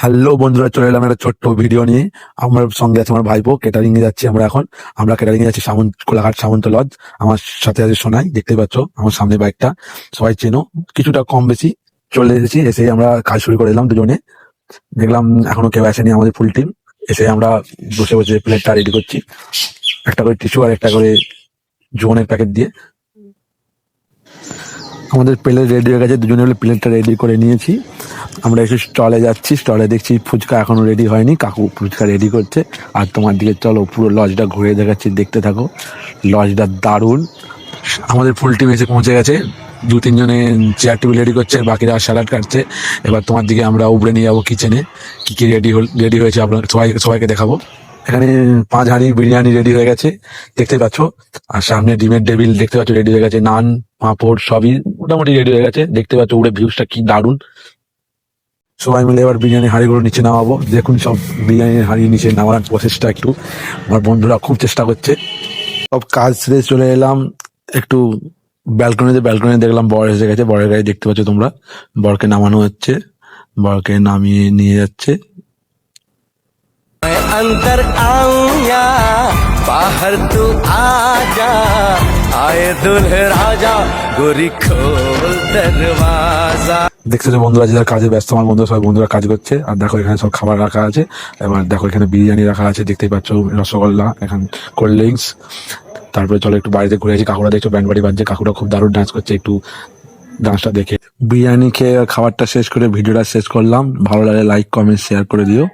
Hello বন্ধুরা, চলে এলাম একটা ছোট্ট ভিডিও নিয়ে। আমার সঙ্গে আছে আমার ভাইপো। ক্যাটারিং এ যাচ্ছি আমরা ক্যাটারিং এ যাচ্ছি কোলাঘাট সামন্ত লজ। আমার সাথে আছে সোনাই, দেখতে পাচ্ছ আমার সামনে বাইকটা, সবাই চেনো। কিছুটা কম বেশি চলে এসেছি, এসে আমরা কাজ শুরু করে দিলাম দুজনে। দেখলাম এখনো কেউ আসেনি আমাদের ফুল টিম। এসে আমরা বসে বসে প্লেটটা রেডি করছি, একটা করে টিস্যু আর একটা করে জোনের প্যাকেট দিয়ে। আমাদের প্লেট রেডি হয়ে গেছে, দুজনে মিলে প্লেটটা রেডি করে নিয়েছি। আমরা একটু স্টলে যাচ্ছি, স্টলে দেখছি ফুচকা এখনো রেডি হয়নি, কাকু ফুচকা রেডি করছে। আর তোমার দিকে চলো, পুরো লজটা ঘুরে দেখাচ্ছি, দেখতে থাকো। লজটা দারুণ। আমাদের ফুল টিম এসে পৌঁছে গেছে, দু তিনজনে চেয়ার টেবিল রেডি করছে, বাকিরা স্যালাড কাটছে। এবার তোমার দিকে আমরা উপরে নিয়ে যাবো কিচেনে, কি কি রেডি হয়েছে আপনার সবাইকে দেখাবো। এখানে 5 হাঁড়ি বিরিয়ানি রেডি হয়ে গেছে, দেখতে পাচ্ছ। আর সামনে ডিমের টেবিল দেখতে পাচ্ছ রেডি হয়ে গেছে, নান পাঁপড় সবই মোটামুটি রেডি হয়ে গেছে, দেখতে পাচ্ছ। উপরে ভিউজটা কি দারুণ। সবাই মিলে এবার বিরিয়ানি হাঁড়িগুলো নিচে নামাবো। দেখুন সব বিরিয়ানির হাঁড়ি নিচে নামানোর প্রসেসটা একটু আমার বন্ধুরা খুব চেষ্টা করছে। সব কাজ সেরে চলে এলাম একটু ব্যালকনিতে দেখলাম বর এসে গেছে, বরের গাড়ি দেখতে পাচ্ছ তোমরা। বরকে নামানো হচ্ছে, বরকে নামিয়ে নিয়ে যাচ্ছে। मैं अंदर आऊं या बाहर तू आजा, आए दुल्हे राजा गोरी खोल दरवाजा। দেখছো যে বন্ধুরা যারা কাজে ব্যস্ত, আমার বন্ধুরা সবাই বন্ধুরা কাজ করছে। আর দেখো এখানে সব খাবার রাখা আছে। এবার দেখো এখানে বিরিয়ানি রাখা আছে, দেখতেই পাচ্ছ, রসগোল্লা, এখানে কোল্ড ড্রিঙ্কস। তারপরে চলো একটু বাড়িতে ঘুরে আসি। কাকুরা দেখছো ব্যান্ড বাড়ি বাজছে, কাকুরা খুব দারুণ ডান্স করছে, একটু ডান্সটা দেখে। বিরিয়ানি খেয়ে খাবারটা শেষ করে ভিডিওটা শেষ করলাম। ভালো লাগলে লাইক কমেন্ট শেয়ার করে দিও।